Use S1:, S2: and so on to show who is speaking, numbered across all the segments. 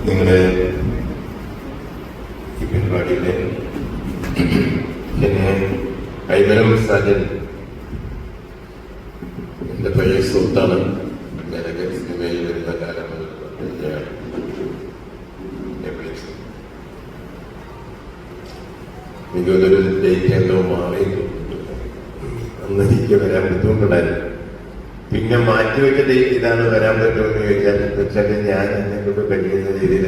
S1: നിങ്ങളുടെ ഈ പരിപാടിയിലെ എന്നെ കൈമരം സാജൻ എൻ്റെ പഴയ സുഹൃത്താണ്. ഞാനൊക്കെ സിനിമയിൽ വരുന്ന കാലം എന്നെ വിളിച്ചു. എനിക്കൊരു ഡേറ്റ് എന്തോ മാറി അന്ന് എനിക്ക് വരാൻ ബുദ്ധിമുട്ടുണ്ടായിരുന്നു. പിന്നെ മാറ്റിവെച്ച ഡേറ്റ് ഇതാണ്, വരാൻ പറ്റുമെന്ന് ചോദിച്ചാൽ ഞാൻ എന്നെക്കൊണ്ട് കഴിയുന്ന രീതിയിൽ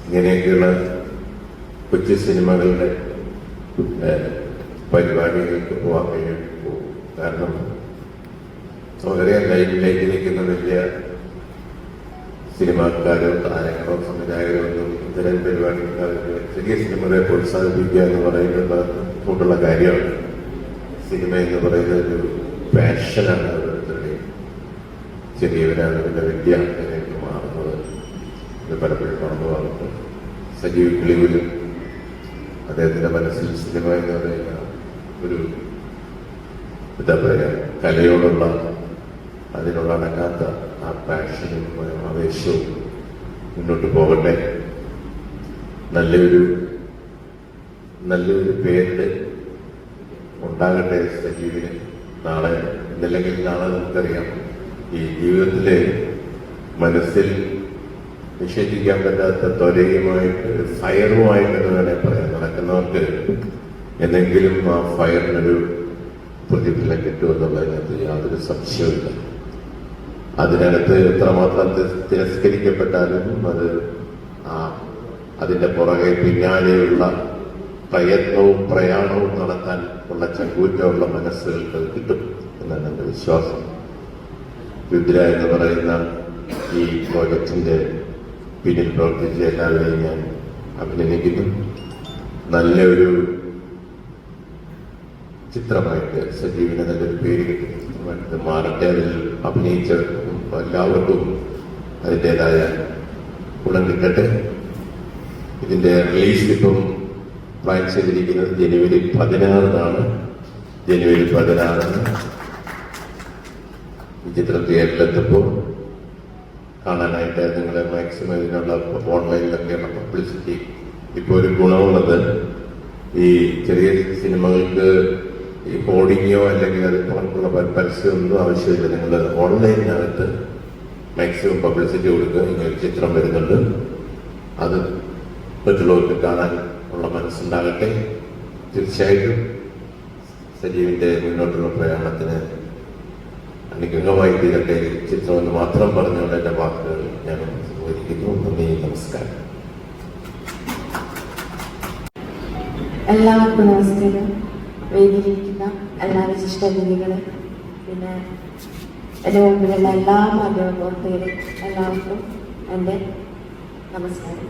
S1: ഇങ്ങനെയൊക്കെയുള്ള കൊച്ചു സിനിമകളുടെ പരിപാടികൾക്ക് പോകാൻ കഴിയും. കാരണം വളരെ ലൈഫിലേക്ക് നിൽക്കുന്ന വലിയ സിനിമാക്കാരോ താരങ്ങളോ സംവിധായകരോ ഒന്നും ഇത്തരം പരിപാടികൾക്ക് ചെറിയ സിനിമകളെ പ്രോത്സാഹിപ്പിക്കുക എന്ന് പറയുന്ന കാര്യമാണ്. സിനിമ എന്ന് പറയുന്ന ഒരു പാഷനാണ്. ഓരോരുത്തരുടെയും ചെറിയവരാണ് പിന്നെ വലിയ ആൾക്കാരായിട്ട് മാറുന്നത്. ഇത് പലപ്പോഴും മറന്നു പോകുന്നത്. സജീവ് കിളിവിലും അദ്ദേഹത്തിന്റെ മനസ്സിൽ സിനിമ എന്ന് പറയുന്ന ഒരു എന്താ പറയുക കലയോടുള്ള അതിനുള്ള അടങ്ങാത്ത ആ പാഷനും ആവേശവും മുന്നോട്ട് പോകട്ടെ. നല്ലൊരു പേര് ഉണ്ടാകട്ടെ സജീവിന്. നാളെ ഇന്നല്ലെങ്കിൽ നാളെ നമുക്കറിയാം ഈ ജീവിതത്തിലെ മനസ്സിൽ നിഷേധിക്കാൻ പറ്റാത്ത ത്വരയുമായിട്ട് ഫയറുമായിട്ടെന്ന് വേണേ പറയാം നടക്കുന്നവർക്ക് എന്തെങ്കിലും ആ ഫയറിനൊരു പ്രതിഫലം കിട്ടുമെന്നുള്ളതിനകത്ത് യാതൊരു സംശയവുമില്ല. അതിനകത്ത് എത്രമാത്രം തിരസ്കരിക്കപ്പെട്ടാലും അതിന്റെ പുറകെ പിന്നാലെയുള്ള പ്രയത്നവും പ്രയാണവും നടത്താൻ ഉള്ള ചങ്കൂറ്റമുള്ള മനസ്സുകൾക്ക് കിട്ടും എന്നാണ് എൻ്റെ വിശ്വാസം. രുദ്ര എന്ന് പറയുന്ന ഈ പ്രോജക്റ്റിന്റെ പിന്നിൽ പ്രവർത്തിച്ച എല്ലാവരെയും ഞാൻ അഭിനന്ദിക്കുന്നു. നല്ലൊരു ചിത്രമായിട്ട് സജീവിന് നല്ലൊരു പേര് കിട്ടുന്ന ചിത്രമായിട്ട് മാറട്ടെ. അതിൽ അഭിനയിച്ച എല്ലാവർക്കും അതിൻ്റെതായ ഗുണം കിട്ടട്ടെ. ഇതിന്റെ റിലീസ് ഇപ്പം പ്ലാൻ ചെയ്തിരിക്കുന്നത് ജനുവരി 16 ജനുവരി 16 ഈ ചിത്രം തിയേറ്ററിലെത്തുമ്പോൾ കാണാനായിട്ട് നിങ്ങളെ മാക്സിമം ഇതിനുള്ള ഓൺലൈനിലൊക്കെയുള്ള പബ്ലിസിറ്റി. ഇപ്പോൾ ഒരു ഗുണമുള്ളത് ഈ ചെറിയ സിനിമകൾക്ക് ഈ ഹോർഡിങ്ങോ അല്ലെങ്കിൽ അത് പുറത്തുള്ള പരസ്യമൊന്നും ആവശ്യമില്ല. നിങ്ങൾ ഓൺലൈനിനകത്ത് മാക്സിമം പബ്ലിസിറ്റി കൊടുക്കുക. ഇങ്ങനൊരു ചിത്രം വരുന്നുണ്ട്, അത് മറ്റുള്ളവർക്ക് കാണാൻ ഉള്ള മനസ്സുണ്ടാകട്ടെ. തീർച്ചയായിട്ടും സജീവിന്റെ മുന്നോട്ടുള്ള പ്രയാണത്തിന് അനുഗ്രഹമായി തീരട്ടെ ചിത്രമെന്ന് മാത്രം പറഞ്ഞുകൊണ്ട് എന്റെ വാക്കുകൾ ഞാൻ സംവദിക്കുന്നു. നന്ദി, നമസ്കാരം.
S2: എല്ലാവർക്കും നമസ്കാരം. വേദിയിലിരിക്കുന്ന എല്ലാ വിശിഷ്ട അതിഥികളും പിന്നെ എൻ്റെ മുമ്പിലുള്ള എല്ലാ മാധ്യമപ്രവർത്തകരും എല്ലാവർക്കും എൻ്റെ നമസ്കാരം.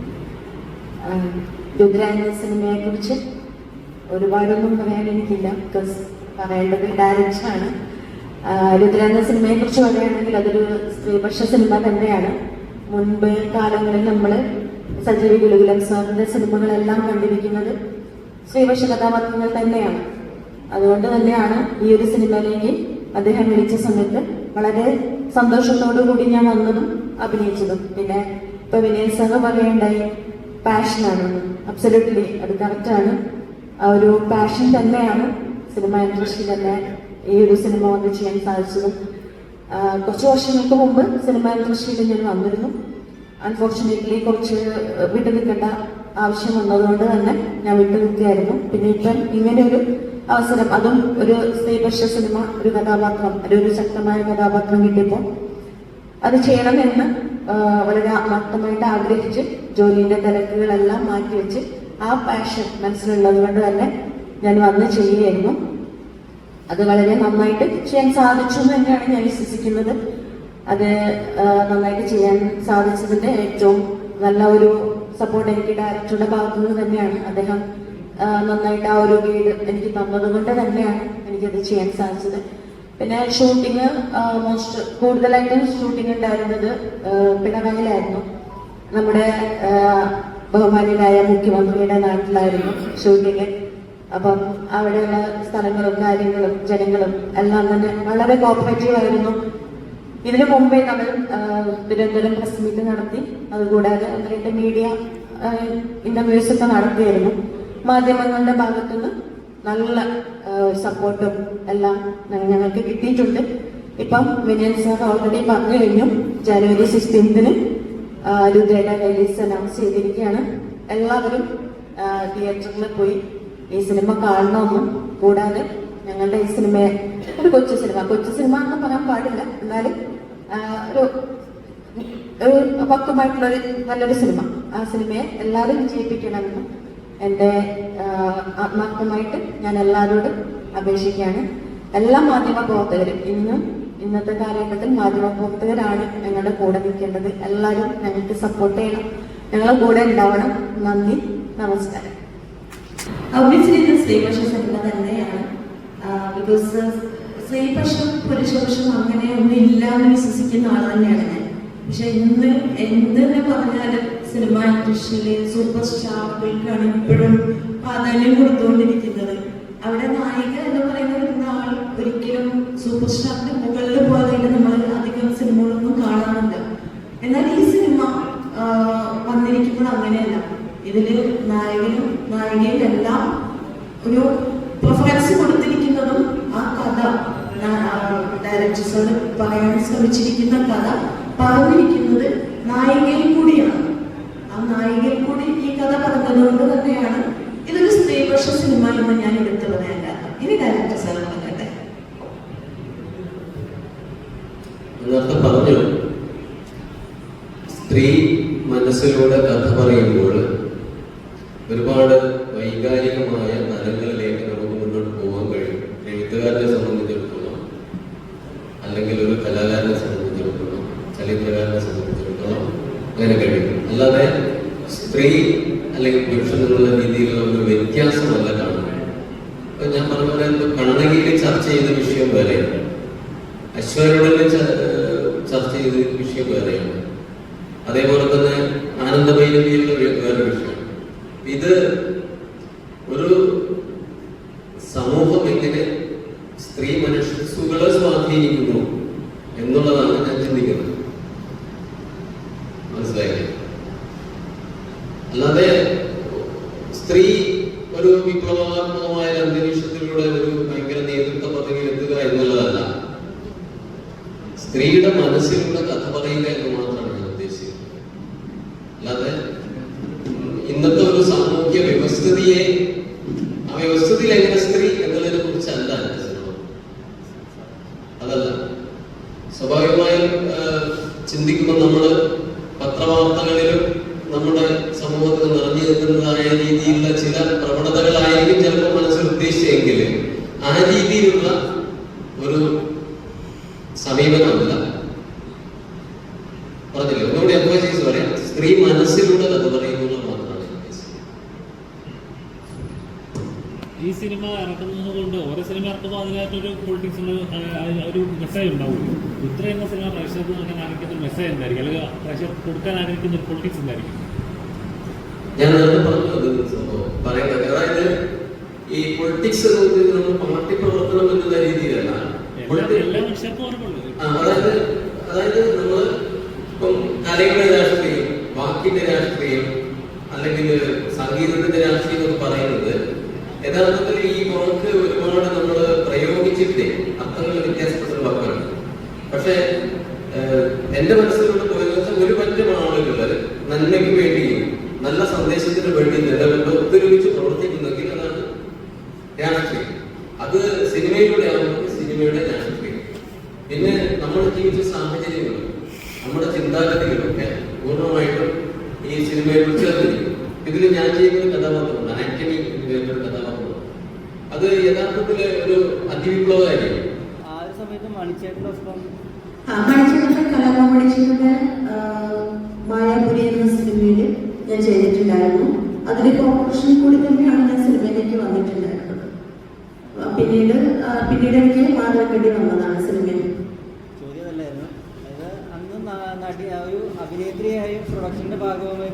S2: രുദ്ര എന്ന സിനിമയെക്കുറിച്ച് ഒരുപാടൊന്നും പറയാൻ എനിക്കില്ല. ബിക്കോസ് പറയേണ്ടത് ഡയറക്ടറാണ്. രുദ്ര എന്ന സിനിമയെക്കുറിച്ച് പറയുകയാണെങ്കിൽ അതൊരു സ്ത്രീപക്ഷ സിനിമ തന്നെയാണ്. മുൻപ് കാലങ്ങളിൽ നമ്മൾ സജീവ് ഗുരുകുലം സാറിന്റെ സിനിമകളെല്ലാം കണ്ടിരിക്കുന്നത് സ്ത്രീപക്ഷ കഥാപാത്രങ്ങൾ തന്നെയാണ്. അതുകൊണ്ട് തന്നെയാണ് ഈ ഒരു സിനിമയിലേക്ക് അദ്ദേഹം വിളിച്ച സമയത്ത് വളരെ സന്തോഷത്തോടു കൂടി ഞാൻ വന്നതും അഭിനയിച്ചതും. പിന്നെ ഇപ്പൊ വിനയൻ സാറ് പറയേണ്ടായി പാഷനാണ്. അബ്സല്യൂട്ട്ലി അത് കറക്റ്റാണ്. ആ ഒരു പാഷൻ തന്നെയാണ് സിനിമ ഇൻഡസ്ട്രി തന്നെ ഈ ഒരു സിനിമ വന്ന് ചെയ്യാൻ സാധിച്ചതും. കുറച്ച് വർഷങ്ങൾക്ക് മുമ്പ് സിനിമ ഇൻഡസ്ട്രിയിൽ ഞാൻ വന്നിരുന്നു. അൺഫോർച്ചുനേറ്റ്ലി കുറച്ച് വിട്ടു നിൽക്കേണ്ട ആവശ്യം വന്നതുകൊണ്ട് തന്നെ ഞാൻ വിട്ടു നിൽക്കുകയായിരുന്നു. പിന്നെ ഇപ്പം ഇങ്ങനെ ഒരു അവസരം, അതും ഒരു സ്ത്രീപക്ഷ സിനിമ, ഒരു കഥാപാത്രം, ഒരു ശക്തമായ കഥാപാത്രം കിട്ടിയപ്പോൾ അത് ചെയ്യണമെന്ന് വളരെ ആത്മാർത്ഥമായിട്ട് ആഗ്രഹിച്ച് ജോലിയുടെ തിരക്കുകളെല്ലാം മാറ്റിവെച്ച് ആ പാഷൻ മനസ്സിലുള്ളത് കൊണ്ട് തന്നെ ഞാൻ വന്ന് ചെയ്യുകയായിരുന്നു. അത് വളരെ നന്നായിട്ട് ചെയ്യാൻ സാധിച്ചു എന്ന് തന്നെയാണ് ഞാൻ വിശ്വസിക്കുന്നത്. അത് നന്നായിട്ട് ചെയ്യാൻ സാധിച്ചതിന്റെ ഏറ്റവും നല്ല ഒരു സപ്പോർട്ട് എനിക്ക് ഡയറക്ടറുടെ ഭാഗത്തു നിന്ന് തന്നെയാണ്. അദ്ദേഹം നന്നായിട്ട് ആ ഒരു ഗൈഡ് എനിക്ക് തന്നത് കൊണ്ട് തന്നെയാണ് എനിക്കത് ചെയ്യാൻ സാധിച്ചത്. പിന്നെ ഷൂട്ടിങ് കൂടുതലായിട്ടും ഷൂട്ടിങ് ഉണ്ടായിരുന്നത് പിണറായിലായിരുന്നു. നമ്മുടെ ബഹുമാന്യനായ മുഖ്യമന്ത്രിയുടെ നാട്ടിലായിരുന്നു ഷൂട്ടിങ്. അപ്പം അവിടെയുള്ള സ്ഥലങ്ങളും കാര്യങ്ങളും ജനങ്ങളും എല്ലാം തന്നെ വളരെ കോപ്പറേറ്റീവ് ആയിരുന്നു. ഇതിനു മുമ്പേ നമ്മൾ തിരുവനന്തപുരം പ്രസ് മീറ്റ് നടത്തി, അതുകൂടാതെ 1-2 മീഡിയ ഇന്റർവ്യൂസ് ഒക്കെ നടത്തിയായിരുന്നു. മാധ്യമങ്ങളുടെ ഭാഗത്തുനിന്ന് നല്ല സപ്പോർട്ടും എല്ലാം ഞങ്ങൾക്ക് കിട്ടിയിട്ടുണ്ട്. ഇപ്പം വിനയൻ സാർ ഓൾറെഡി പറഞ്ഞു കഴിഞ്ഞു, ജനുവരി 16 രുദ്രയുടെ റിലീസ് അനൗൺസ് ചെയ്തിരിക്കുകയാണ്. എല്ലാവരും തിയേറ്ററിൽ പോയി ഈ സിനിമ കാണണമെന്നും, കൂടാതെ ഞങ്ങളുടെ ഈ സിനിമയെ ഒരു കൊച്ചു സിനിമ എന്ന് പറയാൻ പാടില്ല, എന്നാലും ഒരു പക്വമായിട്ടുള്ളൊരു നല്ലൊരു സിനിമ, ആ സിനിമയെ എല്ലാവരും വിജയിപ്പിക്കണമെന്നും എൻ്റെ ആത്മാർത്ഥമായിട്ട് ഞാൻ എല്ലാവരോടും അപേക്ഷിക്കുകയാണ്. എല്ലാ മാധ്യമ പ്രവർത്തകരും ഇന്നത്തെ കാലഘട്ടത്തിൽ മാധ്യമ പ്രവർത്തകരാണ് ഞങ്ങളുടെ കൂടെ നിൽക്കേണ്ടത്. എല്ലാവരും ഞങ്ങൾക്ക് സപ്പോർട്ട് ചെയ്യണം, ഞങ്ങളുടെ കൂടെ ഉണ്ടാവണം. നന്ദി, നമസ്കാരം.
S3: ഒബ്വിയസ്ലി ഇത് സ്ത്രീപക്ഷ സിനിമ തന്നെയാണ്. ബിക്കോസ് സ്ത്രീപക്ഷം പുരുഷപക്ഷം അങ്ങനെ ഒന്നും ഇല്ലാന്ന് വിശ്വസിക്കുന്ന ആൾ തന്നെയാണ് ഞാൻ. പക്ഷെ ഇന്ന് എന്തെന്നെ പറഞ്ഞാലും സിനിമ ഇൻഡസ്ട്രിയിലെ സൂപ്പർ സ്റ്റാറുകൾക്കാണ് ഇപ്പോഴും പ്രാധാന്യം കൊടുത്തുകൊണ്ടിരിക്കുന്നത്. അവിടെ നായിക എന്ന് പറയുന്ന ആൾ ഒരിക്കലും സൂപ്പർ സ്റ്റാറിന്റെ മുകളിൽ പോയതായിട്ട് നമ്മൾ അധികം സിനിമകളൊന്നും കാണാറില്ല. എന്നാൽ ഈ സിനിമ വന്നിരിക്കുമ്പോൾ അങ്ങനെയല്ല. ഇതില് നായകനും നായികയും എല്ലാം ഒരു പ്രിഫറൻസ് കൊടുത്തിരിക്കുന്നതും ആ കഥ ഡയറക്ടേഴ്സോട് പറയാൻ ശ്രമിച്ചിരിക്കുന്ന കഥ പറഞ്ഞിരിക്കുന്നത് നായികയിൽ കൂടിയാണ്. ആ നായികയിൽ കൂടി ഈ കഥ പറഞ്ഞതുകൊണ്ട് തന്നെയാണ് ഇതൊരു സ്ത്രീപക്ഷ സിനിമ എന്ന് ഞാൻ എടുത്തു പറയാൻ കാരണം. ഇനി ഡയറക്ടർ സാർ പറഞ്ഞെ.
S4: നേരത്തെ പറഞ്ഞു, സ്ത്രീ മനസ്സിലൂടെ കഥ പറയുമ്പോൾ ഒരുപാട് വൈകാരികമായ തലങ്ങളിലേക്ക് നമുക്ക് മുന്നോട്ട് പോകാൻ കഴിയും. എഴുത്തുകാരനെ സംബന്ധിച്ചിടത്തോളം, അല്ലെങ്കിൽ ഒരു കലാകാരനെ സംബന്ധിച്ചിടത്തോളം, ചലച്ചിത്രകാരനെ സംബന്ധിച്ചിടത്തോളം അങ്ങനെ കഴിയും. അല്ലാതെ സ്ത്രീ അല്ലെങ്കിൽ പുരുഷൻ എന്നുള്ള രീതിയിലുള്ള ഒരു വ്യത്യാസമല്ല കാണുന്നത്. അപ്പൊ ഞാൻ പറഞ്ഞ പോലെ കണ്ണകിയിൽ ചർച്ച ചെയ്ത വിഷയം വേറെയാണ്, അശ്വരോടെ ചർച്ച ചെയ്ത വിഷയം വേറെയാണ്, അതേപോലെ തന്നെ ആനന്ദഭൈരവിയിലുള്ള വേറെ വിഷയം. ഇത് ഒരു സമൂഹം എങ്ങനെ സ്ത്രീ മനസ്സുകളെ സ്വാധീനിക്കുന്നു എന്നുള്ളതാണ് ഞാൻ ചിന്തിക്കുന്നത്. മനസ്സിലായില്ലേ? അല്ലാതെ സ്ത്രീ ഒരു വിപ്ലവാത്മകമായ അന്തരീക്ഷത്തിലൂടെ ഒരു ഭയങ്കര നേതൃത്വ പദവിയിൽ എത്തുക എന്നുള്ളതല്ല, സ്ത്രീയുടെ മനസ്സിലൂടെ കഥ പറയുക എന്ന് മാത്രമാണ് ഞാൻ ഉദ്ദേശിക്കുന്നത്. അല്ലാതെ ഇന്നത്തെ ഒരു സാമൂഹ്യ വ്യവസ്ഥിതിയെ, ആ വ്യവസ്ഥിതിയിൽ എങ്ങനെ സ്ത്രീ എന്നതിനെ കുറിച്ചല്ല എന്റെ സിനിമ. അതല്ല, സ്വാഭാവികമായും ചിന്തിക്കുമ്പോൾ നമ്മള് പത്രവാർത്തകളിലും നമ്മുടെ സമൂഹത്തിൽ നിറഞ്ഞു നിൽക്കുന്നതായ രീതിയിലുള്ള ചില പ്രവണതകളായിരിക്കും ചിലപ്പോൾ മനസ്സിൽ ഉദ്ദേശിച്ചെങ്കിൽ ആ രീതിയിലുള്ള ഒരു സമീപനമല്ല. പറഞ്ഞില്ലേ, ഒന്നുകൂടി എംഫസൈസ് പറയാം, സ്ത്രീ മനസ്സിലൂടെ കഥ പറയുന്നത് മാത്രമാണ്.
S5: ഈ സിനിമ ഇറക്കുന്നത് കൊണ്ട് ഓരോ സിനിമ ഇറക്കുമ്പോൾ അതിനകത്തൊരു പൊളിറ്റിക്സ് ഒരു മെസ്സേജ് ഉണ്ടാവും. രുദ്ര എന്ന സിനിമ പ്രേക്ഷകർക്ക് നൽകാൻ ആഗ്രഹിക്കുന്ന ഒരു മെസ്സേജ് എന്തായിരിക്കും, അല്ലെങ്കിൽ പ്രേക്ഷകർക്ക് കൊടുക്കാൻ ആഗ്രഹിക്കുന്ന ഒരു പൊളിറ്റിക്സ് എന്തായിരിക്കും?
S4: ഞാൻ നേരത്തെ പറഞ്ഞു പറയുന്നത്, അതായത് ഈ പൊളിറ്റിക്സ് നമ്മൾ പാർട്ടി പ്രവർത്തനം എന്നുള്ള രീതിയിലല്ല.
S5: എല്ലാ മനുഷ്യർക്കും ഓർമ്മയുള്ളൂ.
S4: അതായത് നമ്മള് ഇപ്പം കലയുടെ രാഷ്ട്രീയം, വാക്കിന്റെ രാഷ്ട്രീയം, അല്ലെങ്കിൽ സംഗീതത്തിന്റെ രാഷ്ട്രീയം എന്ന് പറയുന്നത് യഥാർത്ഥത്തിൽ ഈ വാക്ക് ഒരുപാട് നമ്മൾ പ്രയോഗിച്ചിട്ട് അർത്ഥങ്ങൾ വ്യത്യാസപ്പെട്ട വാക്കാണ്. പക്ഷെ എന്റെ മനസ്സിലൂടെ പോയത് ഒരു പറ്റം ആളുകൾ നന്മയ്ക്ക് വേണ്ടിയും നല്ല സന്ദേശത്തിന് വേണ്ടി നിലവിൽ ഒത്തൊരുമിച്ച് പ്രവർത്തിക്കുന്നെങ്കിൽ അതാണ് രാഷ്ട്രീയം. അത് സിനിമയിലൂടെ ആകുമ്പോൾ സിനിമയുടെ രാഷ്ട്രീയം. പിന്നെ നമ്മൾ ജീവിച്ച സാഹചര്യങ്ങളും നമ്മുടെ ചിന്താഗതികളൊക്കെ പൂർണ്ണമായിട്ടും ഈ സിനിമയെ കുറിച്ച് ഇതിൽ ഞാൻ ചെയ്യുന്ന ഒരു കഥാപാത്രമുണ്ട്, ആന്റണി എന്നൊരു കഥാപാത്രമുണ്ട്. അത് യഥാർത്ഥത്തില് ഒരു അതിവിപ്ലവകാരിയാണ്.
S3: ആ ഒരു സമയത്ത് മണിച്ചേട്ടൻ്റെ
S2: കലാമണിച്ചേട്ടൻ്റെ മായാപുരി എന്ന സിനിമയിൽ ഞാൻ ചെയ്തിട്ടുണ്ടായിരുന്നു. അതിന്റെ കോർപ്പറേഷൻ കൂടി തന്നെയാണ് ഞാൻ സിനിമയിലേക്ക് വന്നിട്ടുണ്ടായിരുന്നത്. പിന്നീട് എനിക്ക് മാറിവേണ്ടി വന്നതാണ് സിനിമയിൽ.
S3: ചോദ്യം അല്ലായിരുന്നു, അതായത് അന്ന് ഒരു അഭിനേത്രിയായി പ്രൊഡക്ഷന്റെ ഭാഗമായി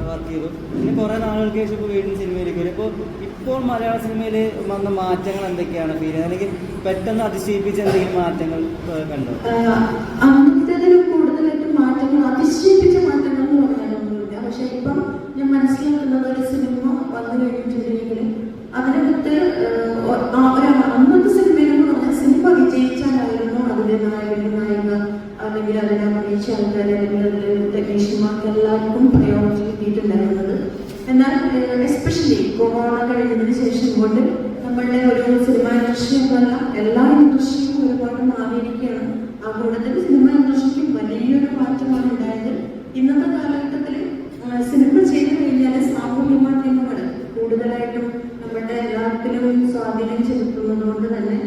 S3: വർക്ക് ചെയ്തു. പിന്നെ കുറെ നാളുകൾക്ക് ശേഷം ഇപ്പോൾ വീണ്ടും സിനിമയിലേക്ക് വരും. ഇപ്പോൾ മലയാള സിനിമയിൽ വന്ന മാറ്റങ്ങൾ എന്തൊക്കെയാണ് ഫീൽ ചെയ്യുന്നത്, അല്ലെങ്കിൽ പെട്ടെന്ന് അതിശയിപ്പിച്ച എന്തെങ്കിലും മാറ്റങ്ങൾ കണ്ടോ?
S2: അന്നത്തെ
S3: ഇന്നത്തേതിലും കൂടുതലായിട്ടും മാറ്റങ്ങൾ, അതിശയിപ്പിച്ച മാറ്റങ്ങൾ എന്ന് പറയാനൊന്നുമില്ല. പക്ഷെ ഇപ്പം ഞാൻ മനസ്സിലാക്കുന്നത് ഒരു സിനിമ വന്നു കഴിഞ്ഞിട്ടുണ്ടെങ്കിൽ അതിനകത്ത് അന്നത്തെ സിനിമയിലെന്ന് പറഞ്ഞാൽ സിനിമ വിജയിച്ചാലായിരുന്നു അതിന്റെ നായകൻ, നായിക, അല്ലെങ്കിൽ അതിനെ അഭിനയിച്ച ആൾക്കാർ, അല്ലെങ്കിൽ അതിലെ ടെക്നീഷ്യന്മാർക്ക് എല്ലാവർക്കും പ്രയോജനം കിട്ടിയിട്ടുണ്ടായിരുന്നത്. എന്നാൽ എസ്പെഷ്യലി കൊറോണ കഴിഞ്ഞതിന് ശേഷം കൊണ്ട് നമ്മളുടെ ഒരു സിനിമ ഇൻഡസ്ട്രി എന്നല്ല എല്ലാ ഇൻഡസ്ട്രിയും ഒരുപാട് മാറിയിരിക്കുകയാണ്. ആ കൂട്ടത്തിൽ സിനിമ ഇൻഡസ്ട്രിക്ക് വലിയൊരു മാറ്റമാണ് ഉണ്ടായത്. ഇന്നത്തെ കാലഘട്ടത്തിൽ സിനിമ ചെയ്തു കഴിഞ്ഞാൽ സാമൂഹ്യ മാധ്യമങ്ങൾ കൂടുതലായിട്ടും നമ്മുടെ എല്ലാത്തിലും സ്വാധീനം ചെലുത്തുന്നത് കൊണ്ട് തന്നെ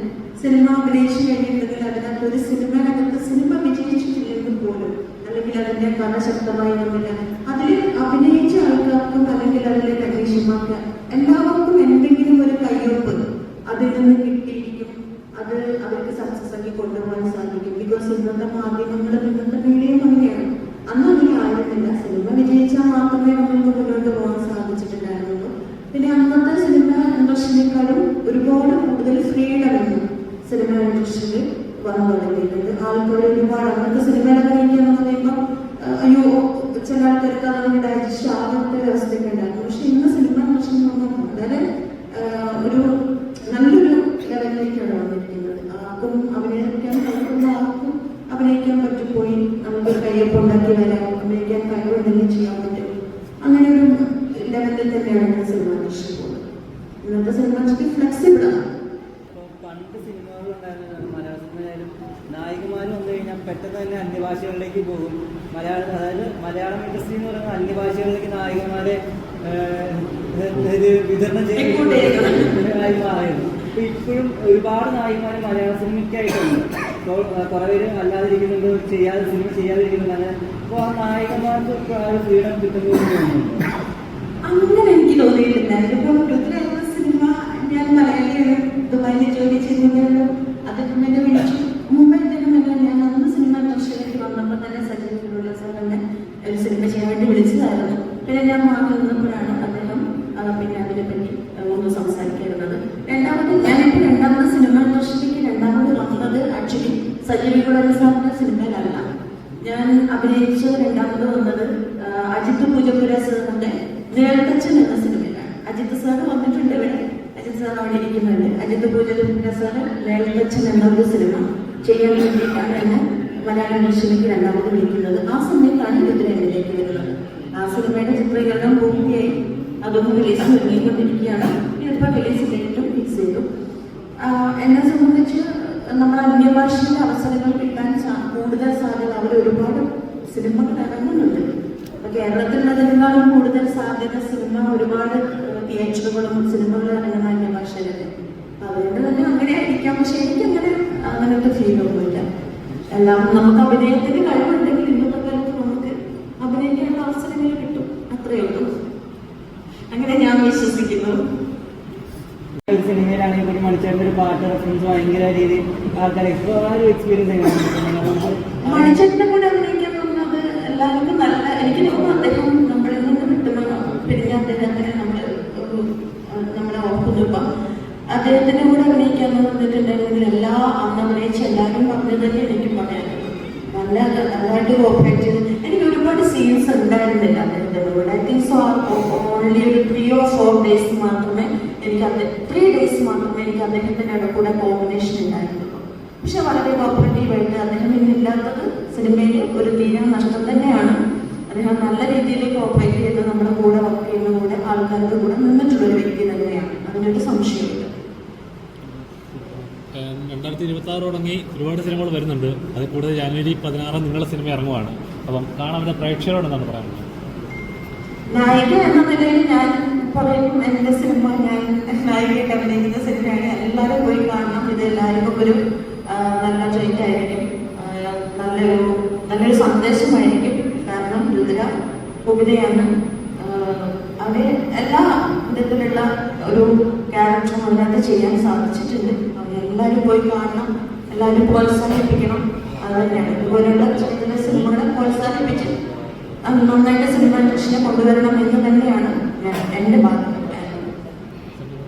S3: സിനിമ അഭിനയിച്ചു കഴിഞ്ഞിട്ടുണ്ടെങ്കിൽ അതിനകത്ത് ഒരു സിനിമയിനകത്ത് സിനിമ വിജയിച്ചിട്ടില്ലെങ്കിൽ പോലും, അല്ലെങ്കിൽ അതിന്റെ കഥ ശക്തമായി വന്നില്ല, അതിൽ അഭിനയിച്ച ആൾക്കാർക്കും അല്ലെങ്കിൽ അതിലെ ടെക്നീഷ്യന്മാർക്ക് എല്ലാവർക്കും എന്തെങ്കിലും ഒരു കയ്യൊപ്പ് അതിൽ നിന്ന് കിട്ടിയിരിക്കും. അത് അവർക്ക് സക്സസ് ആക്കി കൊണ്ടുപോകാൻ സാധിക്കും. ബിക്കോസ് ഇന്നത്തെ മാധ്യമങ്ങളും ഇന്നത്തെ മീഡിയയും അങ്ങനെയാണ്. അന്ന് അങ്ങനെ ആയിരുന്നില്ല. സിനിമ വിജയിച്ചാൽ മാത്രമേ നമുക്ക് മുന്നോട്ട് പോകാൻ സാധിച്ചിട്ടുണ്ടായിരുന്നുള്ളൂ. പിന്നെ അന്നത്തെ സിനിമ ഇൻഡസ്ട്രിയേക്കാളും ഒരുപാട് കൂടുതൽ ഫ്രീഡം സിനിമ ഇൻഡസ്ട്രിയിൽ വന്നു തുടങ്ങിയിട്ടുണ്ട്. ആൾക്കാർ ഒരുപാട് അന്നത്തെ സിനിമയുടെ കഴിക്കാന്ന് പറയുമ്പോൾ അയ്യോ ചില ആൾക്കാർക്ക് അതൊന്നും ഡൈജസ്റ്റ് ആകാത്ത വ്യവസ്ഥയൊക്കെ ഉണ്ടായിരുന്നു. പക്ഷെ ഇന്ന് സിനിമ ഇൻഡസ്ട്രി വളരെ ഒരു നല്ലൊരു ലെവലിലേക്കാണ് വന്നിരിക്കുന്നത്. ആർക്കും അഭിനയിക്കാൻ കഴിയുന്ന ആർക്കും അഭിനയിക്കാൻ പറ്റിപ്പോയി, നമുക്ക് കയ്യൊപ്പം ഉണ്ടാക്കി വരാം, അഭിനയിക്കാൻ കഴിവുണ്ടെങ്കിൽ ചെയ്യാൻ പറ്റും. അങ്ങനെ ഒരു ലെവലിൽ തന്നെയാണ് സിനിമ ഇൻഡസ്ട്രി പോകുന്നത്. ഇന്നത്തെ സിനിമ ഇൻഡസ്ട്രി ഫ്ലെക്സിബിളാണ്.
S6: പണ്ട് സിനിമകളുണ്ടായിരുന്നതാണ് മലയാള സിനിമയിലും നായികമാർ വന്നു കഴിഞ്ഞാൽ പെട്ടെന്ന് തന്നെ അന്യഭാഷകളിലേക്ക് പോകും. അതായത് മലയാളം ഇൻഡസ്ട്രി എന്ന് പറയുന്നത് അന്യഭാഷകളിലേക്ക് നായികമാരെ വിതരണം ചെയ്യുന്നതായി മാറിയിരുന്നു. അപ്പൊ ഇപ്പോഴും ഒരുപാട് നായികമാർ മലയാള സിനിമയ്ക്കായിട്ടുണ്ട്. കുറെ പേര് അല്ലാതിരിക്കുന്നുണ്ട്, സിനിമ ചെയ്യാതിരിക്കുന്നുണ്ട്. അപ്പോൾ ആ നായികമാർക്ക് ഇപ്പോൾ ആ ഒരു ഫ്രീഡം കിട്ടുന്നതെന്ന് തോന്നുന്നുണ്ട്.
S3: അങ്ങനെ എനിക്ക് തോന്നിയിട്ടില്ല. ഇപ്പോൾ ഋതുരാജ സിനിമ ഞാൻ മലയാളിയാണ്, ദുബായിൽ ജോലി ചെയ്യുന്നവരും അദ്ദേഹം എന്നെ വിളിച്ചു. മുമ്പ് അദ്ദേഹമല്ല, ഞാൻ അന്ന് സിനിമ ഇൻഡസ്ട്രിയിലേക്ക് വന്നപ്പോൾ തന്നെ സജീവത്തിലുള്ള സാറിനെ ഒരു സിനിമ ചെയ്യാൻ വേണ്ടി വിളിച്ചതായിരുന്നു. പിന്നെ ഞാൻ മാറി നിന്നപ്പോഴാണ് അദ്ദേഹം പിന്നെ അതിനെപ്പറ്റി ഒന്ന് സംസാരിക്കുന്നത്. ഞാനിപ്പോൾ രണ്ടാമത്തെ സിനിമ ഇൻഡസ്ട്രിയിലേക്ക് രണ്ടാമത് വന്നത് ആക്ച്വലി സജീവിക്കുള്ള സാറിന്റെ സിനിമയിലല്ല. ഞാൻ അഭിനയിച്ച് രണ്ടാമത് വന്നത് അജിത് പൂജപ്പുര സാറിന്റെ നേർത്തച്ഛൻ എന്ന സിനിമയിലാണ്. അജിത് സാർ വന്നിട്ടുണ്ട് ഇവിടെ, അജിത് സാർ അവിടെ ഇരിക്കുന്നുണ്ട്. അജിത് പൂജപ്പുര സാറ് നേർത്തച്ഛൻ എന്നൊരു സിനിമ ചെയ്യാൻ വേണ്ടിയിട്ടാണ് എന്നെ മലയാള ഇൻഡസ്ട്രിയിലേക്ക് രണ്ടാമത് വിളിക്കുന്നത്. ആ സമയത്താണ് ഋതുരാജിലേക്ക് വരുന്നത്. ആ സിനിമയുടെ ചിത്രീകരണം പൂർത്തിയായി, അതൊന്ന് റിലീസ് ഒരുങ്ങിക്കൊണ്ടിരിക്കുകയാണ്. ഇപ്പോൾ റിലീസ് ഡേറ്റും ഫിക്സ് ചെയ്തു. എന്നെ സംബന്ധിച്ച് നമ്മുടെ അന്യഭാഷയിലെ അവസരങ്ങൾ കിട്ടാൻ കൂടുതൽ സാധ്യത അവർ ഒരുപാട് സിനിമകൾ ഇറങ്ങുന്നുണ്ട്. അപ്പൊ കേരളത്തിലുള്ളതിനേക്കാളും കൂടുതൽ സാധ്യത സിനിമ ഒരുപാട് തിയേറ്ററുകളും സിനിമകളും ഇറങ്ങുന്ന അന്യഭാഷയിലല്ലേ. അതുകൊണ്ട് തന്നെ അങ്ങനെ ആയിരിക്കാം. പക്ഷെ എനിക്കങ്ങനെ അങ്ങനത്തെ ഫീലൊന്നുമില്ല. എല്ലാം നമുക്ക് അഭിനയത്തിന് കഴിവുണ്ടെങ്കിൽ ഇന്നത്തെ കാലത്ത് നമുക്ക് അഭിനയിക്കാനുള്ള അവസരങ്ങൾ കിട്ടും, അത്രയേ ഉള്ളൂ. അങ്ങനെ ഞാൻ വിശ്വസിക്കുന്നു.
S6: ഒരു സിനിമയിലാണെങ്കിൽ ഒരു മണിച്ചേട്ടൻ്റെ ഒരു പാട്ട് റെഫറൻസ് ഭയങ്കര രീതിയിൽ ആൾക്കാരെ ഇപ്പോൾ ആ ഒരു എക്സ്പീരിയൻസ്
S3: മണിച്ചേട്ടൻ്റെ കൂടെ അഭിനയിക്കാൻ പോകുന്നത് എല്ലാവർക്കും നല്ല, എനിക്ക് തോന്നുന്നു അദ്ദേഹം നമ്മളിൽ നിന്ന് കിട്ടുന്ന പിന്നെ അദ്ദേഹത്തിന് നമ്മളെ ഓർക്കുന്നു. ഇപ്പം അദ്ദേഹത്തിന്റെ കൂടെ അഭിനയിക്കാൻ വന്നിട്ടുണ്ടെങ്കിൽ അന്ന് അഭിനയിച്ച എല്ലാവരും പറഞ്ഞത് തന്നെ എനിക്ക് പറയാനുള്ളൂ. നല്ലതായിട്ട് കോപ്പറേറ്റ് ചെയ്ത് എനിക്ക് ഒരുപാട് സീൻസ് ഉണ്ടായിരുന്നില്ല അദ്ദേഹത്തിന്റെ കൂടെ. ഐ തിങ്ക് സോ ഓൺലി ഒരു 3 or 4 days മാത്രമേ എനിക്ക് 3 days മാത്രമേ എനിക്ക് അദ്ദേഹത്തിന്റെ കൂടെ കോമ്പിനേഷൻ ഉണ്ടായിരുന്നുള്ളൂ. പക്ഷെ വളരെ കോപ്പറേറ്റീവായിട്ട് അദ്ദേഹം ഇന്നില്ലാത്തത് സിനിമയിൽ ഒരു തീരം നഷ്ടം തന്നെയാണ്. അദ്ദേഹം നല്ല രീതിയിൽ കോപ്പറേറ്റ് ചെയ്ത് നമ്മുടെ കൂടെ വർക്ക് ചെയ്യുന്ന കൂടെ ആൾക്കാരുടെ കൂടെ നിന്നിട്ടുള്ളൊരു വ്യക്തി തന്നെയാണ്. അതിനൊരു സംശയമില്ല.
S5: 2026 തുടങ്ങി ഒരുപാട് സിനിമകൾ വരുന്നുണ്ട്. അതിൽ കൂടുതൽ ജനുവരി 16 നിങ്ങളുടെ സിനിമ ഇറങ്ങുവാണ്. അപ്പം കാണാൻ പറ്റുന്ന പ്രേക്ഷകരോട് എന്താണ് പറയാനുള്ളത്?
S3: നായിക എന്ന നിലയിൽ ഞാൻ പറയും, എന്റെ സിനിമ ഞാൻ നായികയായിട്ട് അഭിനയിക്കുന്ന സിനിമയാണ്. എല്ലാവരും പോയി കാണണം. ഇത് എല്ലാവർക്കും ഒരു നല്ല ട്രീറ്റ് ആയിരിക്കും, നല്ലൊരു സന്ദേശമായിരിക്കും. കാരണം രുദ്ര ഉപതയാണ്. അവരെ എല്ലാ വിധത്തിലുള്ള ഒരു ക്യാരക്ടറും അതിനകത്ത് ചെയ്യാൻ സാധിച്ചിട്ടുണ്ട്. എല്ലാവരും പോയി കാണണം, എല്ലാവരും പ്രോത്സാഹിപ്പിക്കണം. അത് തന്നെയാണ്. ഇതുപോലെയുള്ള ചെറിയ സിനിമകളെ പ്രോത്സാഹിപ്പിച്ച് നന്നായിട്ട് സിനിമ ഇൻഡസ്ട്രിയെ കൊണ്ടുവരണം എന്ന് തന്നെയാണ് എൻ്റെ ഭാഗം.